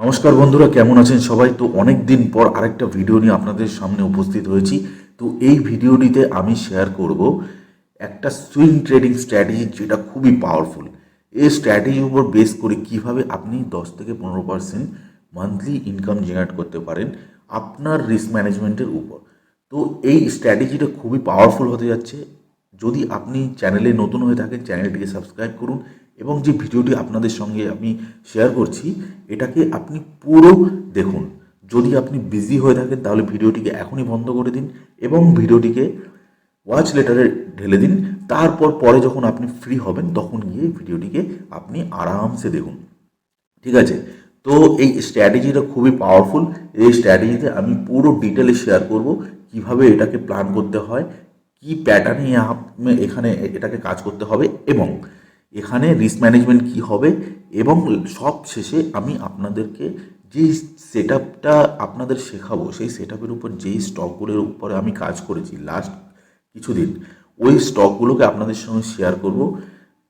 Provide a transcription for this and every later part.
নমস্কার বন্ধুরা, কেমন আছেন সবাই? তো অনেক দিন পর আরেকটা ভিডিও নিয়ে আপনাদের সামনে উপস্থিত হয়েছি। তো এই ভিডিওটিতে আমি শেয়ার করব একটা সুইং ট্রেডিং স্ট্র্যাটেজি, যেটা খুবই পাওয়ারফুল। এই স্ট্র্যাটেজির উপর বেস করে কিভাবে আপনি 10 থেকে 15% মান্থলি ইনকাম জেনারেট করতে পারেন আপনার রিস্ক ম্যানেজমেন্টের উপর। তো এই স্ট্র্যাটেজিটা খুবই পাওয়ারফুল হতে যাচ্ছে। যদি আপনি চ্যানেলে নতুন হয়ে থাকেন, চ্যানেলটিকে সাবস্ক্রাইব করুন এবং যে ভিডিওটি আপনাদের সঙ্গে আমি শেয়ার করছি এটাকে আপনি পুরো দেখুন। যদি আপনি বিজি হয়ে থাকেন তাহলে ভিডিওটিকে এখনই বন্ধ করে দিন এবং ভিডিওটিকে ওয়াচ লেটারে ঢেলে দিন। তারপর পরে যখন আপনি ফ্রি হবেন তখন গিয়ে ভিডিওটিকে আপনি আরামসে দেখুন। ঠিক আছে? তো এই স্ট্র্যাটেজিটা খুবই পাওয়ারফুল। এই স্ট্র্যাটেজিতে আমি পুরো ডিটেলে শেয়ার করব কিভাবে এটাকে প্ল্যান করতে হয়, কি প্যাটার্নে এখানে এটাকে কাজ করতে হবে এবং এখানে রিস্ক ম্যানেজমেন্ট কী হবে, এবং সব শেষে আমি আপনাদেরকে যে সেট আপটা আপনাদের শেখাবো সেই সেট আপের উপর যেই স্টকগুলোর উপরে আমি কাজ করেছি লাস্ট কিছুদিন, ওই স্টকগুলোকে আপনাদের সঙ্গে শেয়ার করব।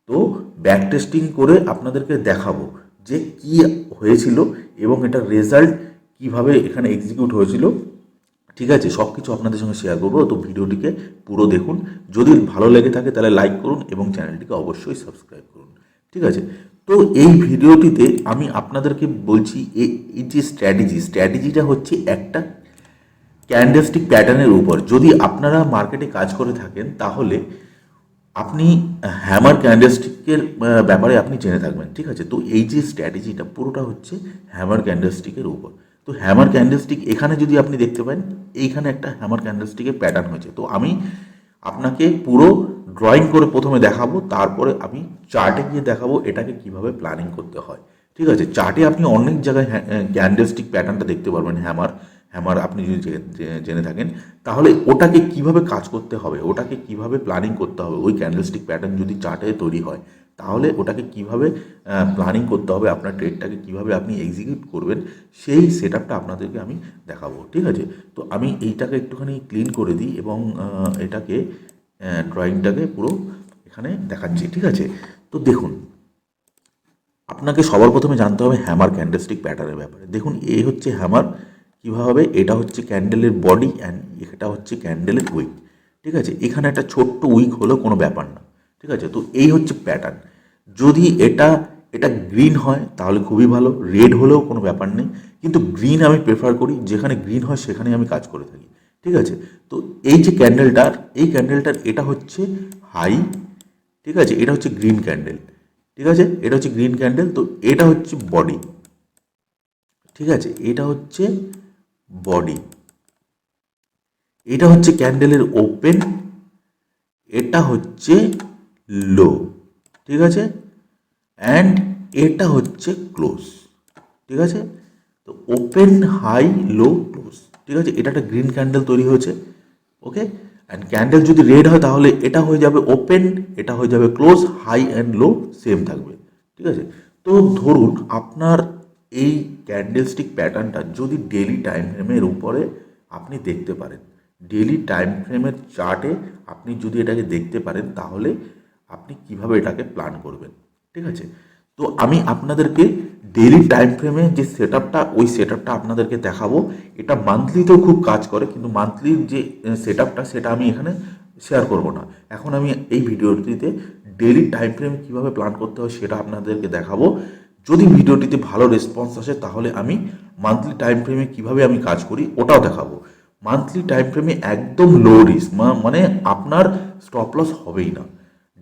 তো ব্যাক টেস্টিং করে আপনাদেরকে দেখাবো যে কি হয়েছিল এবং এটার রেজাল্ট কিভাবে এখানে এক্সিকিউট হয়েছিল। ঠিক আছে? সব কিছু আপনাদের সঙ্গে শেয়ার করবো। তো ভিডিওটিকে পুরো দেখুন। যদি ভালো লেগে থাকে তাহলে লাইক করুন এবং চ্যানেলটিকে অবশ্যই সাবস্ক্রাইব করুন। ঠিক আছে? তো এই ভিডিওটিতে আমি আপনাদেরকে বলছি এই যে স্ট্র্যাটেজিটা হচ্ছে একটা ক্যান্ডেলস্টিক প্যাটার্নের উপর। যদি আপনারা মার্কেটে কাজ করে থাকেন তাহলে আপনি হ্যামার ক্যান্ডেলস্টিকের ব্যাপারে আপনি জেনে থাকবেন। ঠিক আছে? তো এই যে স্ট্র্যাটেজিটা পুরোটা হচ্ছে হ্যামার ক্যান্ডেলস্টিকের উপর। তো হ্যামার ক্যান্ডেলস্টিক এখানে যদি আপনি দেখতে পান, এইখানে একটা হ্যামার ক্যান্ডেলস্টিকের প্যাটার্ন হয়েছে। তো আমি আপনাকে পুরো ড্রয়িং করে প্রথমে দেখাবো, তারপরে আমি চার্টে গিয়ে দেখাবো এটাকে কিভাবে প্ল্যানিং করতে হয়। ঠিক আছে? চার্টে আপনি অনেক জায়গায় ক্যান্ডেলস্টিক প্যাটার্নটা দেখতে পারবেন। হ্যামার হ্যামার আপনি যদি জেনে থাকেন তাহলে ওটাকে কিভাবে কাজ করতে হবে, ওটাকে কিভাবে প্ল্যানিং করতে হবে, ওই ক্যান্ডেলস্টিক প্যাটার্ন যদি চার্টে তৈরি হয় তাহলে ওটাকে কিভাবে প্ল্যানিং করতে হবে, আপনার ট্রেডটাকে কিভাবে আপনি এক্সিকিউট করবেন, সেই সেট আপটা আপনাদেরকে আমি দেখাবো। ঠিক আছে? তো আমি এইটাকে একটুখানি ক্লিন করে দিই এবং এটাকে ড্রয়িংটাকে পুরো এখানে দেখাচ্ছি। ঠিক আছে? তো দেখুন, আপনাকে সবার প্রথমে জানতে হবে হ্যামার ক্যান্ডেলস্টিক প্যাটার্নের ব্যাপারে। দেখুন, এই হচ্ছে হ্যামার কীভাবে, এটা হচ্ছে ক্যান্ডেলের বডি অ্যান্ড এটা হচ্ছে ক্যান্ডেলের উইক। ঠিক আছে? এখানে একটা ছোট্ট উইক হলেও কোনো ব্যাপার না। ঠিক আছে? তো এই হচ্ছে প্যাটার্ন। যদি এটা এটা গ্রিন হয় তাহলে খুবই ভালো, রেড হলেও কোনো ব্যাপার নেই, কিন্তু গ্রিন আমি প্রেফার করি। যেখানে গ্রিন হয় সেখানেই আমি কাজ করে থাকি। ঠিক আছে? তো এই যে ক্যান্ডেলটার এটা হচ্ছে হাই। ঠিক আছে? এটা হচ্ছে গ্রিন ক্যান্ডেল। ঠিক আছে? এটা হচ্ছে গ্রিন ক্যান্ডেল। তো এটা হচ্ছে বডি। ঠিক আছে? এটা হচ্ছে বডি। এটা হচ্ছে ক্যান্ডেলের ওপেন, এটা হচ্ছে লো। ঠিক আছে? অ্যান্ড এটা হচ্ছে ক্লোজ। ঠিক আছে? তো ওপেন, হাই, লো, ক্লোজ। ঠিক আছে? এটা একটা গ্রিন ক্যান্ডেল তৈরি হয়েছে। ওকে? অ্যান্ড ক্যান্ডেল যদি রেড হয় তাহলে এটা হয়ে যাবে ওপেন, এটা হয়ে যাবে close, high and low same থাকবে। ঠিক আছে? তো ধরুন আপনার এই ক্যান্ডেলস্টিক প্যাটার্নটা যদি ডেলি টাইম ফ্রেমের উপরে আপনি দেখতে পারেন, ডেলি টাইম ফ্রেমের চার্টে আপনি যদি এটাকে দেখতে পারেন তাহলে আপনি কিভাবে এটাকে প্ল্যান করবেন। ঠিক আছে? তো আমি আপনাদেরকে ডেইলি টাইম ফ্রেমে যে সেট আপটা, ওই সেট আপটা আপনাদেরকে দেখাবো। এটা মান্থলিতেও খুব কাজ করে, কিন্তু মান্থলির যে সেট আপটা সেটা আমি এখানে শেয়ার করব না। এখন আমি এই ভিডিওটিতে ডেইলি টাইম ফ্রেম কীভাবে প্ল্যান করতে হয় সেটা আপনাদেরকে দেখাবো। যদি ভিডিওটিতে ভালো রেসপন্স আসে তাহলে আমি মান্থলি টাইম ফ্রেমে কীভাবে আমি কাজ করি ওটাও দেখাবো। মান্থলি টাইম ফ্রেমে একদম লো রিস্ক, মানে আপনার স্টপ লস হবেই না।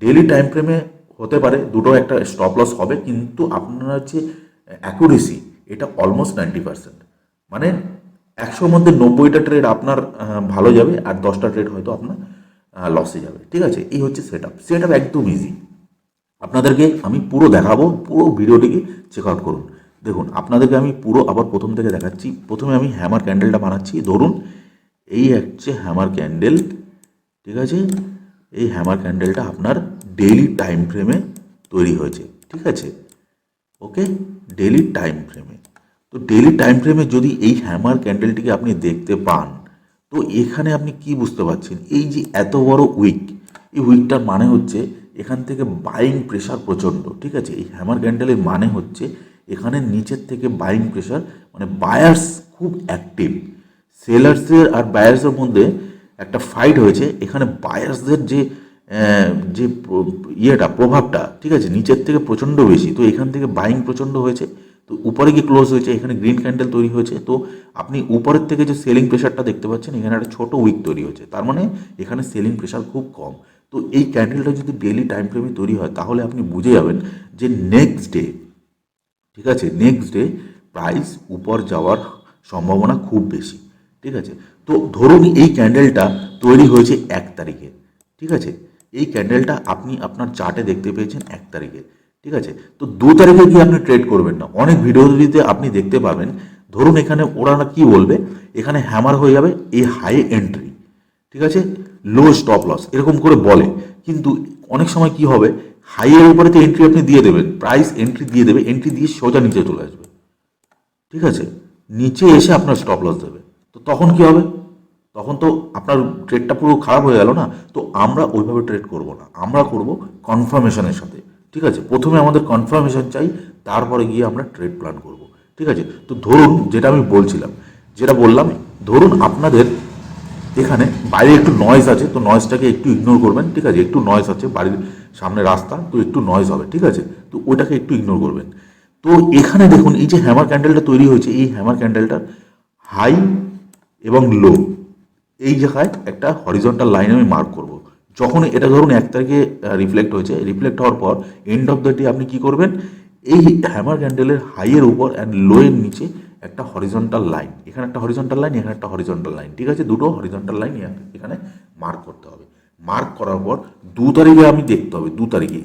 ডেইলি টাইম ফ্রেমে হতে পারে দুটো একটা স্টপ লস হবে, কিন্তু আপনার যে অ্যাকুরেসি এটা অলমোস্ট 90%। মানে 100-র মধ্যে 90টা ট্রেড আপনার ভালো যাবে আর 10টা ট্রেড হয়তো আপনার লসে যাবে। ঠিক আছে? এই হচ্ছে সেট আপ একদম ইজি। আপনাদেরকে আমি পুরো দেখাবো, পুরো ভিডিওটিকে চেক আউট করুন। দেখুন, আপনাদেরকে আমি পুরো আবার প্রথম থেকে দেখাচ্ছি। প্রথমে আমি হ্যামার ক্যান্ডেলটা বানাচ্ছি। ধরুন এই হচ্ছে হ্যামার ক্যান্ডেল। ঠিক আছে? এই হ্যামার ক্যান্ডেলটা আপনার ডেইলি টাইম ফ্রেমে তৈরি হয়েছে। ঠিক আছে? ওকে? ডেইলি টাইম ফ্রেমে। তো ডেইলি টাইম ফ্রেমে যদি এই হ্যামার ক্যান্ডেলটিকে আপনি দেখতে পান, তো এখানে আপনি কি বুঝতে পারছেন? এই যে এত বড় উইক, এই উইকটার মানে হচ্ছে এখান থেকে বাইং প্রেশার প্রচণ্ড। ঠিক আছে? এই হ্যামার ক্যান্ডেলের মানে হচ্ছে এখানে নিচের থেকে বাইং প্রেশার, মানে বায়ার্স খুব অ্যাক্টিভ, সেলার্সের আর বায়ার্সের মধ্যে একটা ফাইট হয়েছে। এখানে বায়ার্সদের যে যে ইয়েটা প্রভাবটা, ঠিক আছে, নিচের থেকে প্রচণ্ড বেশি। তো এখান থেকে বাইং প্রচণ্ড হয়েছে, তো উপরে গিয়ে ক্লোজ হয়েছে, এখানে গ্রিন ক্যান্ডেল তৈরি হয়েছে। তো আপনি উপরের থেকে যে সেলিং প্রেশারটা দেখতে পাচ্ছেন, এখানে একটা ছোটো উইক তৈরি হয়েছে, তার মানে এখানে সেলিং প্রেশার খুব কম। তো এই ক্যান্ডেলটা যদি ডেলি টাইম ফ্রেমে তৈরি হয়, তাহলে আপনি বুঝে যাবেন যে নেক্সট ডে, ঠিক আছে, নেক্সট ডে প্রাইস উপর যাওয়ার সম্ভাবনা খুব বেশি। ঠিক আছে, তো ধরুন এই ক্যান্ডেলটা তৈরি হয়েছে 1 তারিখে, ঠিক আছে, এই ক্যান্ডেলটা আপনি আপনার চার্টে দেখতে পেয়েছেন 1 তারিখে, ঠিক আছে। তো 2 তারিখে গিয়ে আপনি ট্রেড করবেন না। অনেক ভিডিওতে আপনি দেখতে পাবেন, ধরুন এখানে ওরা কি বলবে, এখানে হ্যামার হয়ে যাবে এই হাই এন্ট্রি, ঠিক আছে, লো স্টপ লস এরকম করে বলে। কিন্তু অনেক সময় কি হবে, হাইয়ের উপরে তো এন্ট্রি আপনি দিয়ে দেবেন, প্রাইস এন্ট্রি দিয়ে দেবে, এন্ট্রি দিয়ে সোজা নিচে চলে আসবে, ঠিক আছে, নিচে এসে আপনার স্টপ লস দেবে। তো তখন কি হবে, তখন তো আপনার ট্রেডটা পুরো খারাপ হয়ে গেল না। তো আমরা ওইভাবে ট্রেড করব না, আমরা করব কনফার্মেশনের সাথে, ঠিক আছে। প্রথমে আমাদের কনফার্মেশন চাই, তারপরে গিয়ে আমরা ট্রেড প্ল্যান করব, ঠিক আছে। তো ধরুন যেটা আমি বলছিলাম, যেটা বললাম, ধরুন আপনাদের এখানে বাইরে একটু নয়েজ আছে, তো নয়েজটাকে একটু ইগনোর করবেন, ঠিক আছে, একটু নয়েজ আছে, বাড়ির সামনে রাস্তা, তো একটু নয়েজ হবে, ঠিক আছে, তো ওইটাকে একটু ইগনোর করবেন। তো এখানে দেখুন এই যে হ্যামার ক্যান্ডেলটা তৈরি হয়েছে, এই হ্যামার ক্যান্ডেলটার হাই এবং লো এই জায়গায় একটা হরিজন্টাল লাইন আমি মার্ক করব। যখন এটা ধরুন 1 তারিখে রিফ্লেক্ট হয়েছে, রিফ্লেক্ট হওয়ার পর এন্ড অফ দ্য ডে আপনি কি করবেন, এই হ্যামার ক্যান্ডেলের হাইয়ের উপর অ্যান্ড লোয়ের নিচে একটা হরিজন্টাল লাইন, এখানে একটা হরিজন্টাল লাইন, এখানে একটা হরিজন্টাল লাইন, ঠিক আছে, দুটো হরিজন্টাল লাইন এখানে মার্ক করতে হবে। মার্ক করার পর 2 তারিখে আমি দেখতে হবে, 2 তারিখে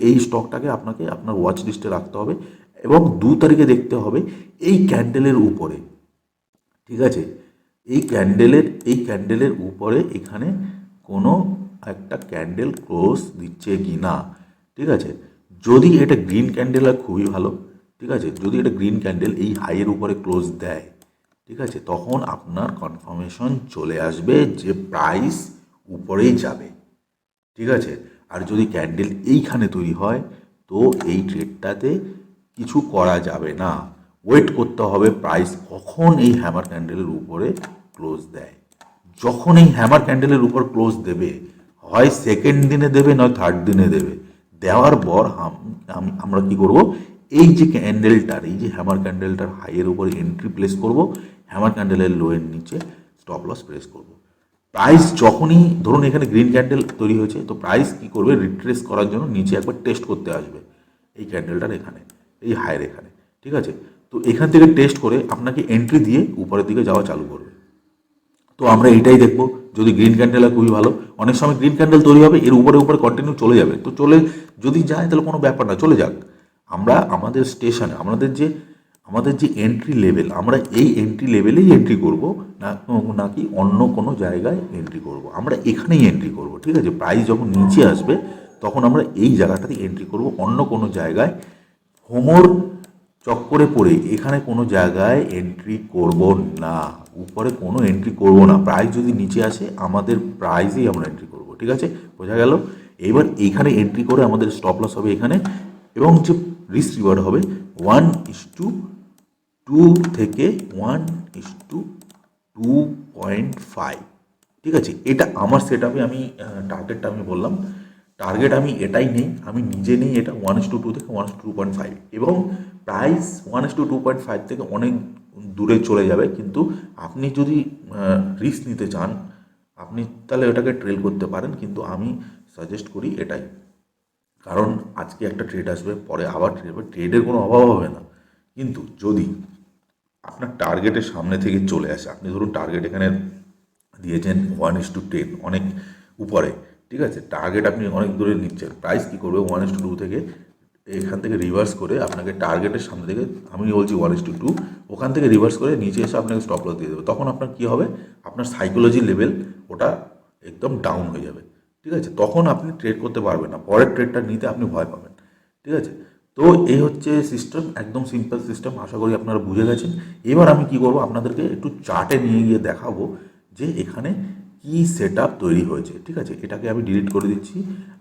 এই স্টকটাকে আপনাকে আপনার ওয়াচ লিস্টে রাখতে হবে, এবং 2 তারিখে দেখতে হবে এই ক্যান্ডেলের উপরে, ঠিক আছে, এই ক্যান্ডেলের উপরে এখানে কোনো একটা ক্যান্ডেল ক্লোজ দিচ্ছে কি না, ঠিক আছে। যদি এটা গ্রিন ক্যান্ডেল হয় খুবই ভালো, ঠিক আছে, যদি এটা গ্রিন ক্যান্ডেল এই হাইয়ের উপরে ক্লোজ দেয়, ঠিক আছে, তখন আপনার কনফার্মেশন চলে আসবে যে প্রাইস উপরেই যাবে, ঠিক আছে। আর যদি ক্যান্ডেল এইখানে তৈরি হয়, তো এই ট্রেডটাতে কিছু করা যাবে না, ওয়েট করতে হবে প্রাইস কখন এই হ্যামার ক্যান্ডেলের উপরে ক্লোজ দেয়। যখন এই হ্যামার ক্যান্ডেলের উপর ক্লোজ দেবে, হয় সেকেন্ড দিনে দেবে, নয় থার্ড দিনে দেবে, দেওয়ার পর আমরা কি করব, এই যে ক্যান্ডেলটার, এই যে হ্যামার ক্যান্ডেলটার হাইয়ের উপরে এন্ট্রি প্লেস করব, হ্যামার ক্যান্ডেলের লোয়ের নিচে স্টপ লস প্রেস করব। প্রাইস যখনই ধরুন এখানে গ্রিন ক্যান্ডেল তৈরি হয়েছে, তো প্রাইস কি করবে, রিট্রেস করার জন্য নিচে একবার টেস্ট করতে আসবে এই ক্যান্ডেলটার এখানে, এই হাইয়ের এখানে, ঠিক আছে। তো এখান থেকে টেস্ট করে আপনাকে এন্ট্রি দিয়ে উপরের দিকে যাওয়া চালু করবে। তো আমরা এইটাই দেখবো, যদি গ্রিন ক্যান্ডেল হয় খুবই ভালো। অনেক সময় গ্রিন ক্যান্ডেল তৈরি হবে, এর উপরে উপরে কন্টিনিউ চলে যাবে, তো চলে যদি যায় তাহলে কোনো ব্যাপার না, চলে যাক। আমরা আমাদের স্টেশনে আমাদের যে এন্ট্রি লেভেল, আমরা এই এন্ট্রি লেভেলেই এন্ট্রি করব, নাকি অন্য কোনো জায়গায় এন্ট্রি করব, আমরা এখানেই এন্ট্রি করব, ঠিক আছে। প্রাইস যখন নিচে আসবে, তখন আমরা এই জায়গাটাতে এন্ট্রি করব, অন্য কোনো জায়গায় হোমোর চক্করে পড়ে এখানে কোনো জায়গায় এন্ট্রি করব না, উপরে কোনো এন্ট্রি করব না। প্রাইস যদি নিচে আসে, আমাদের প্রাইসেই আমরা এন্ট্রি করব, ঠিক আছে, বোঝা গেল। এবার এইখানে এন্ট্রি করে আমাদের স্টপ লস হবে এখানে, এবং যে রিস্ক রিওয়ার্ড হবে 1:2 থেকে 1:2.5, ঠিক আছে। এটা আমার সেট আপে আমি টার্গেটটা আমি বললাম, টার্গেট আমি এটাই নেই, আমি নিজে নেই এটা 1:2 থেকে 1:2.5, এবং প্রাইস 1:2.5 থেকে অনেক দূরে চলে যাবে। কিন্তু আপনি যদি রিস্ক নিতে চান, আপনি তাহলে ওটাকে ট্রেল করতে পারেন, কিন্তু আমি সাজেস্ট করি এটাই। কারণ আজকে একটা ট্রেড আসবে, পরে আবার ট্রেড হবে, ট্রেডের কোনো অভাব হবে না। কিন্তু যদি আপনার টার্গেটের সামনে থেকে চলে আসে, আপনি ধরুন টার্গেট এখানে দিয়েছেন 1:10, অনেক উপরে, ঠিক আছে, টার্গেট আপনি অনেক দূরে নিচ্ছেন, প্রাইস কী করবে 1:2 থেকে এখান থেকে রিভার্স করে আপনাকে টার্গেটের সামনে থেকে, আমি বলছি 1:2, ওখান থেকে রিভার্স করে নিচে এসে আপনাকে স্টপ লস দিয়ে দেবে। তখন আপনার কী হবে, আপনার সাইকোলজি লেভেল ওটা একদম ডাউন হয়ে যাবে, ঠিক আছে, তখন আপনি ট্রেড করতে পারবেন না, পরের ট্রেডটা নিতে আপনি ভয় পাবেন, ঠিক আছে। তো এই হচ্ছে সিস্টেম, একদম সিম্পল সিস্টেম, আশা করি আপনারা বুঝে গেছেন। এবার আমি কি করব, আপনাদেরকে একটু চার্টে নিয়ে গিয়ে দেখাবো যে এখানে কি সেট আপ তৈরি হয়েছে, ঠিক আছে। এটাকে আমি ডিলিট করে দিচ্ছি,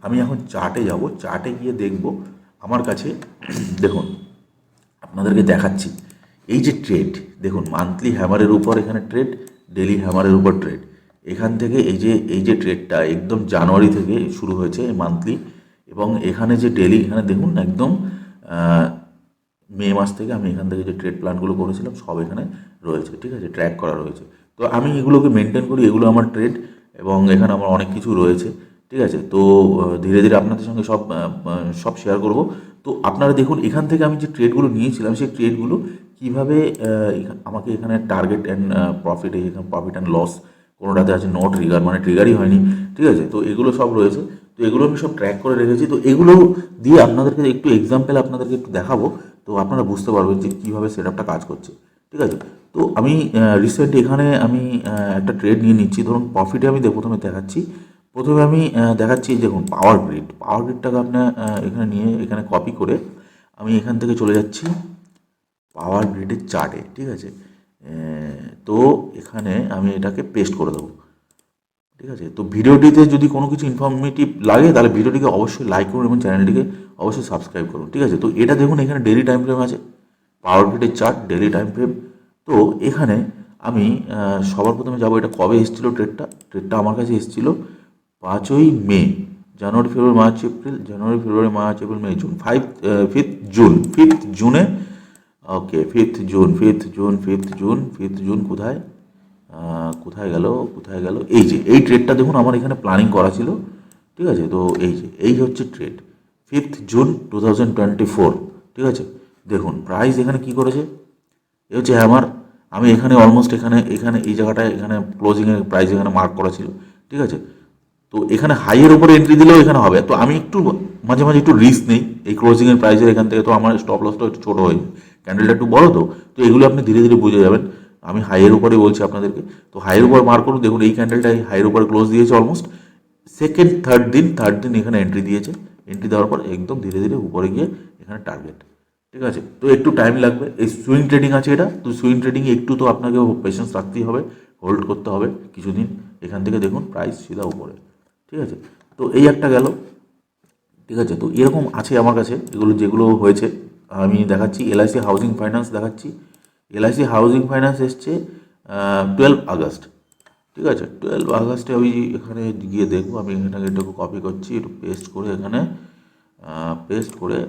আমি এখন চার্টে যাব, চার্টে গিয়ে দেখব আমার কাছে দেখুন আপনাদেরকে দেখাচ্ছি। এই যে ট্রেড দেখুন, মান্থলি হ্যামারের উপর এখানে ট্রেড, ডেলি হ্যামারের উপর ট্রেড। এখান থেকে এই যে ট্রেডটা একদম জানুয়ারি থেকে শুরু হয়েছে মান্থলি, এবং এখানে যে ডেলি, এখানে দেখুন একদম মে মাস থেকে আমি এখান থেকে যে ট্রেড প্ল্যানগুলো করেছিলাম সব এখানে রয়েছে, ঠিক আছে, ট্র্যাক করা রয়েছে। তো আমি এগুলোকে মেনটেন করি, এগুলো আমার ট্রেড, এবং এখানে আমার অনেক কিছু রয়েছে, ঠিক আছে। তো ধীরে ধীরে আপনাদের সঙ্গে সব শেয়ার করব। তো আপনারা দেখুন এখান থেকে আমি যে ট্রেডগুলো নিয়েছিলাম সেই ট্রেডগুলো কীভাবে আমাকে এখানে টার্গেট অ্যান্ড প্রফিট, এখানে প্রফিট অ্যান্ড লস কোনোটাতে আছে নো ট্রিগার, মানে ট্রিগারই হয়নি, ঠিক আছে। তো এগুলো সব রয়েছে, তো এগুলো আমি সব ট্র্যাক করে রেখেছি। তো এগুলো দিয়ে আপনাদেরকে একটু এক্সাম্পল আপনাদেরকে একটু দেখাবো, তো আপনারা বুঝতে পারবেন যে কীভাবে সেট আপটা কাজ করছে, ঠিক আছে। তো আমি রিসেন্ট এখানে আমি একটা ট্রেড নিয়ে নিচ্ছি। ধরুন প্রফিটে আমি প্রথমে দেখাচ্ছি। প্রথমে আমি দেখাচ্ছি, দেখুন পাওয়ার গ্রিডটাকে আপনার এখানে নিয়ে এখানে কপি করে আমি এখান থেকে চলে যাচ্ছি পাওয়ার গ্রিডের চার্টে, ঠিক আছে। তো এখানে আমি এটাকে পেস্ট করে দেবো, ঠিক আছে। তো ভিডিওটিতে যদি কোনো কিছু ইনফরমেটিভ লাগে তাহলে ভিডিওটিকে অবশ্যই লাইক করুন এবং চ্যানেলটিকে অবশ্যই সাবস্ক্রাইব করুন, ঠিক আছে। তো এটা দেখুন এখানে ডেলি টাইম ফ্রেম আছে, পাওয়ার গ্রিডের চার্ট, ডেলি টাইম ফ্রেম। তো এখানে আমি সবার প্রথমে যাবো, এটা কবে এসেছিলো ট্রেডটা আমার কাছে এসেছিলো 5ই মে। জানুয়ারি ফেব্রুয়ারি মার্চ এপ্রিল মে জুন, 5th জুনে, ওকে 5th জুন কোথায় গেল এই ট্রেডটা দেখুন আমার এখানে প্ল্যানিং করা ছিল, ঠিক আছে। তো এই হচ্ছে ট্রেড 5th জুন 2024, ঠিক আছে। দেখুন প্রাইস এখানে কি করেছে, এ হচ্ছে হ্যামার। আমি এখানে অলমোস্ট এখানে এই জায়গাটায় এখানে ক্লোজিংয়ের প্রাইস এখানে মার্ক করা ছিল, ঠিক আছে। তো এখানে হাইয়ের উপরে এন্ট্রি দিলেও এখানে হবে। তো আমি একটু মাঝে মাঝে একটু রিস্ক নেই এই ক্লোজিংয়ের প্রাইসের এখান থেকে, তো আমার স্টপ লসটা একটু ছোটো হয়ে যায়, ক্যান্ডেলটা একটু বড়। তো এগুলো আপনি ধীরে ধীরে বুঝে যাবেন। আমি হাইয়ের উপরে বলছি আপনাদেরকে। তো হাইয়ের উপর মার্ক করুন, দেখুন এই ক্যান্ডেলটা হাইয়ের উপরে ক্লোজ দিয়েছে অলমোস্ট। থার্ড দিন এখানে এন্ট্রি দিয়েছে। এন্ট্রি দেওয়ার পর একদম ধীরে ধীরে উপরে গিয়ে এখানে টার্গেট, ঠিক আছে। তো একটু টাইম লাগবে, এই সুইং ট্রেডিং আছে এটা। তো সুইং ট্রেডিংয়ে একটু তো আপনাকে পেশেন্স রাখতেই হবে, হোল্ড করতে হবে কিছুদিন। এখান থেকে দেখুন প্রাইস সিধা উপরে, ঠিক আছে। তো এই একটা গেল, ঠিক আছে। তো এরকম আছে আমার কাছে এগুলো যেগুলো হয়েছে আমি দেখাচ্ছি। এলআইসি হাউজিং ফাইন্যান্স দেখাচ্ছি। এলআইসি হাউজিং ফাইন্যান্স এসছে 12 আগস্ট, ঠিক আছে। 12 আগস্টে আমি এখানে গিয়ে দেখবো। আমি এখানে এটাকে কপি করছি, একটু পেস্ট করে এখানে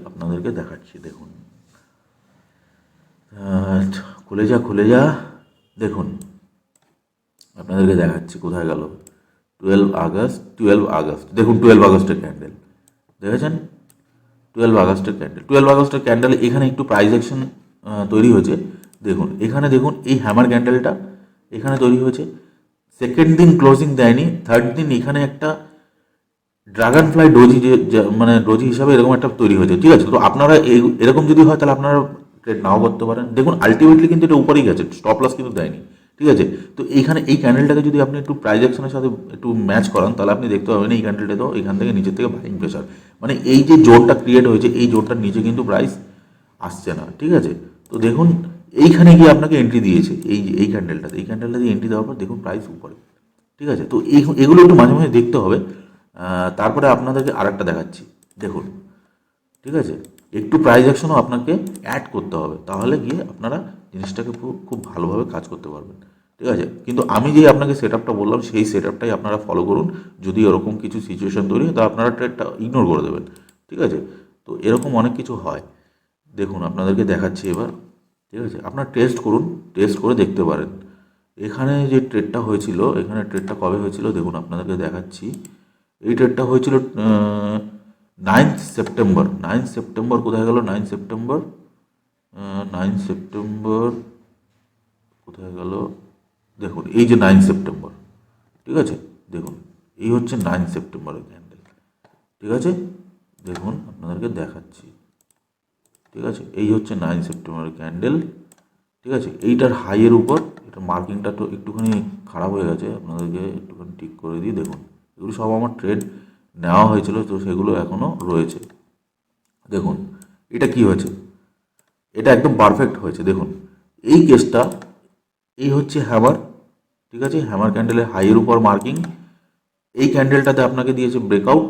আপনাদেরকে দেখাচ্ছি। দেখুন খুলে যা দেখুন আপনাদেরকে দেখাচ্ছি কোথায় গেল। 12 আগস্ট দেখুন, 12 আগস্টের ক্যান্ডেল দেখেছেন, 12 আগস্টের ক্যান্ডেল এখানে একটু প্রাইস অ্যাকশন তৈরি হয়েছে। দেখুন এখানে দেখুন এই হ্যামার ক্যান্ডেলটা এখানে তৈরি হয়েছে। সেকেন্ড দিন ক্লোজিং দেয়নি, থার্ড দিন এখানে একটা ড্রাগন ফ্লাই ডোজি মানে ডোজি হিসাবে এরকম একটা তৈরি হয়েছে, ঠিক আছে। তো আপনারা এরকম যদি হয় তাহলে আপনারা ট্রেড নাও করতে পারেন। দেখুন আলটিমেটলি কিন্তু এটা উপরেই গেছে, স্টপ লস কিন্তু দেয়নি, ঠিক আছে। তো এইখানে এই ক্যান্ডেলটাকে যদি আপনি একটু প্রাইস অ্যাকশনের সাথে একটু ম্যাচ করান তাহলে আপনি দেখতে পাবেন এই ক্যান্ডেলটা তো এখান থেকে নিচের থেকে বাইং প্রেশার, মানে এই যে জোনটা ক্রিয়েট হয়েছে এই জোনটার নিচে কিন্তু প্রাইস আসছে না, ঠিক আছে। তো দেখুন এইখানে গিয়ে আপনাকে এন্ট্রি দিয়েছে, এই ক্যান্ডেলটা দিয়ে এন্ট্রি দেওয়ার পর দেখুন প্রাইস উপরে, ঠিক আছে। তো এগুলো একটু মাঝে মাঝে দেখতে হবে। তারপরে আপনাদেরকে আরেকটা দেখাচ্ছি, দেখুন, ঠিক আছে। একটু প্রাইস অ্যাকশনও আপনাকে অ্যাড করতে হবে, তাহলে গিয়ে আপনারা জিনিসটাকে খুব ভালোভাবে কাজ করতে পারবেন, ঠিক আছে। কিন্তু আমি যে আপনাকে সেট আপটা বললাম সেই সেট আপটাই আপনারা ফলো করুন। যদি এরকম কিছু সিচুয়েশন তৈরি হয় তা আপনারা ট্রেডটা ইগনোর করে দেবেন, ঠিক আছে। তো এরকম অনেক কিছু হয়, দেখুন আপনাদেরকে দেখাচ্ছি এবার, ঠিক আছে। আপনারা টেস্ট করুন, টেস্ট করে দেখতে পারেন। এখানে যে ট্রেডটা হয়েছিল, এখানে ট্রেডটা কবে হয়েছিল দেখুন আপনাদেরকে দেখাচ্ছি। এই ট্রেডটা হয়েছিল 9th সেপ্টেম্বর। কোথায় গেল 9th সেপ্টেম্বর কোথায় গেল, দেখুন এই যে 9th সেপ্টেম্বর, ঠিক আছে। দেখুন এই হচ্ছে 9th সেপ্টেম্বরের ক্যান্ডেল, ঠিক আছে। দেখুন আপনাদেরকে দেখাচ্ছি, ঠিক আছে। এই হচ্ছে 9th সেপ্টেম্বরের ক্যান্ডেল, ঠিক আছে। এইটার হাইয়ের উপর এটা মার্কিংটা তো একটুখানি খারাপ হয়ে গেছে, আপনাদেরকে একটুখানি ঠিক করে দিই। দেখুন এগুলো সব আমার ট্রেড নেওয়া হয়েছিল, তো সেগুলো এখনও রয়েছে। দেখুন এটা কি হয়েছে, এটা একদম পারফেক্ট হয়েছে। দেখুন এই কেসটা, এই হচ্ছে হ্যামার, ঠিক আছে। হ্যামার ক্যান্ডেলের হাইয়ের উপর মার্কিং, এই ক্যান্ডেলটাতে আপনাকে দিয়েছে ব্রেকআউট,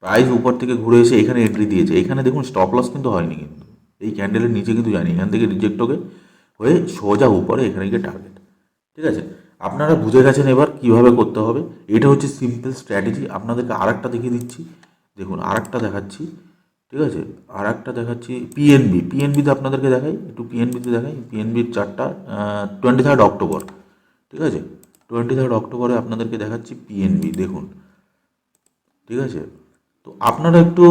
প্রাইস উপর থেকে ঘুরে এসে এখানে এন্ট্রি দিয়েছে। এখানে দেখুন স্টপ লস কিন্তু হয়নি, কিন্তু এই ক্যান্ডেলের নিচে কিন্তু যায়নি, এখান থেকে রিজেক্ট হয়ে সোজা উপরে এখানে গিয়ে টার্গেট। ঠিক আছে, আপনারা বুঝে গেছেন এবার কিভাবে করতে হবে। এটা হচ্ছে সিম্পল স্ট্র্যাটেজি। আপনাদেরকে আরেকটা দেখিয়ে দিচ্ছি, দেখুন আরেকটা দেখাচ্ছি। ঠিক আছে, আরেকটা দেখাচ্ছি পিএনবিতে আপনাদেরকে দেখাই, একটু পিএনবিতে দেখাই। পিএনবির চারটা 23 অক্টোবর। ঠিক আছে, 23 অক্টোবরে আপনাদেরকে দেখাচ্ছি পিএনবি, দেখুন। ঠিক আছে, তো আপনারা একটু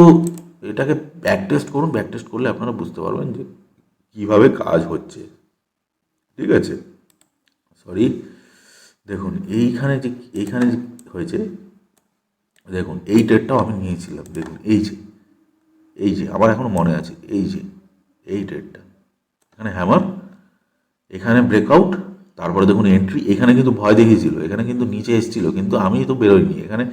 এটাকে ব্যাক টেস্ট করুন, ব্যাক টেস্ট করলে আপনারা বুঝতে পারবেন যে কীভাবে কাজ হচ্ছে। ঠিক আছে, সরি, দেখুন এইখানে যে হয়েছে, দেখুন এই ট্রেডটাও আমি নিয়েছিলাম, দেখুন এই যে আমার এখনো মনে আছে, এই ট্রেডটা, এখানে হ্যামার, এখানে ব্রেকআউট, তারপরে দেখুন এন্ট্রি। এখানে কিন্তু ভয় দেখিয়েছিল, এখানে কিন্তু নিচে এসেছিল, কিন্তু আমি তো বেরোইনি এখানে।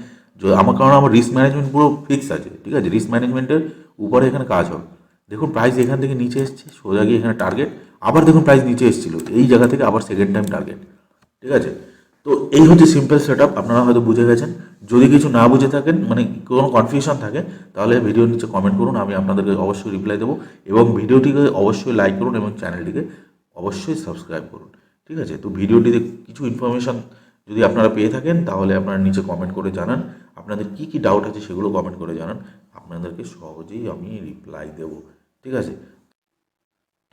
আমার কারণ আমার রিস্ক ম্যানেজমেন্ট পুরো ফিক্স আছে। ঠিক আছে, রিস্ক ম্যানেজমেন্টের উপরে এখানে কাজ হবে। দেখুন প্রাইস এখান থেকে নিচে এসছে, সোজা গিয়ে এখানে টার্গেট, আবার দেখুন প্রাইস নিচে এসেছিল, এই জায়গা থেকে আবার সেকেন্ড টাইম টার্গেট। ঠিক আছে, তো এই হচ্ছে সিম্পল সেট আপ। আপনারা হয়তো বুঝে গেছেন। যদি কিছু না বুঝে থাকেন, মানে কোনো কনফিউশন থাকে, তাহলে ভিডিওর নিচে কমেন্ট করুন, আমি আপনাদেরকে অবশ্যই রিপ্লাই দেবো। এবং ভিডিওটিকে অবশ্যই লাইক করুন এবং চ্যানেলটিকে অবশ্যই সাবস্ক্রাইব করুন। ঠিক আছে, তো ভিডিওটিতে কিছু ইনফরমেশান যদি আপনারা পেয়ে থাকেন, তাহলে আপনারা নিচে কমেন্ট করে জানান। আপনাদের কী কী ডাউট আছে সেগুলো কমেন্ট করে জানান, আপনাদেরকে সহজেই আমি রিপ্লাই দেবো। ঠিক আছে,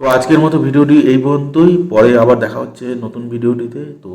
তো আজকের মতো ভিডিওটি এই পর্যন্তই। পরে আবার দেখা হচ্ছে নতুন ভিডিওটিতে। তো